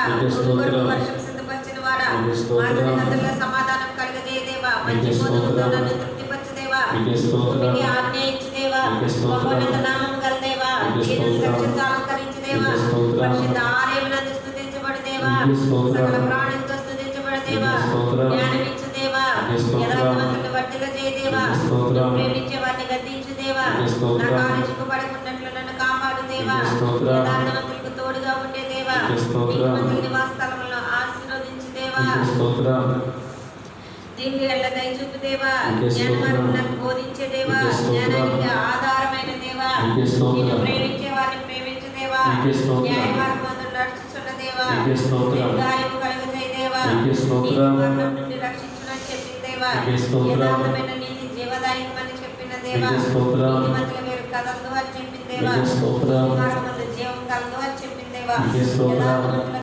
నీకే భూమి కొరకు స్తోత్రం. వర్షం సిద్ధపరిచిన వాడా, నీకే మా స్తోత్రం. సరిహద్దుల్లో సమాధానం కలుగజేయదేవా, మంచి నీకే భోజనంతో స్తోత్రం. నన్ను తృప్తిపరచుదేవా, నీకే స్తోత్రం. భూమికి ఆజ్ఞ ఇచ్చుదేవా, నీకే స్తోత్రం. మహోన్నత నామం గలదేవా, నీకే నేను స్తోత్రం. రక్షణతో అలంకరించుదేవా, నీకే స్తోత్రం. పరిశుద్ధ ఆలయమునందు స్తుతించబడుదేవా, నీకే స్తోత్రం. సకల ప్రాణులతో స్తుతించబడుదేవా, నీకే స్తోత్రం. జ్ఞానమిచ్చుదేవా, నీకే స్తోత్రం. యథార్థవంతులను వర్ధిల్లజేయదేవా, నీకే స్తోత్రం. ప్రేమించే వారిని గద్దించుదేవా, నీకే స్తోత్రం. నా కాలుష్యకు పడకున్నట్లు నన్ను కాపాడుదేవా, నీకే స్తోత్రం. యథార్థవంతులకు తోడుగా ఉండేదేవా, నీకే స్తోత్రం. నీతిమంతుల నివాస స్థలములను ఆశీర్వదించుదేవా, నీకే స్తోత్రం. దీనికి ఎల్ల దయచూపుదేవా, నీకే స్తోత్రం. జ్ఞానమార్గులను బోధించేదేవా, నీకే స్తోత్రం. జ్ఞానానికి ఆధారమైన దేవా, నీకే స్తోత్రం. నిన్ను ప్రేమించే వారిని ప్రేమించుదేవా, నీకే స్తోత్రం. న్యాయ మార్గమందు నడుచుచున్నదేవా, నీకే స్తోత్రం. దీర్ఘాయువు కలుగజేయదేవా, నీకే స్తోత్రం. నీతి మరణం నుండి రక్షించునని చెప్పిందేవా, నీకే స్తోత్రం. యథార్థమైన నీతి జీవదాయకమని చెప్పిన దేవా, నీకే స్తోత్రం. నీతిమంతుల వేరు కదలదు అని చెప్పిందేవా, నీకే స్తోత్రం. మార్గమందు జీవం కలదు అని చెప్పిందేవా, నీకే స్తోత్రం. యథార్థవంతుల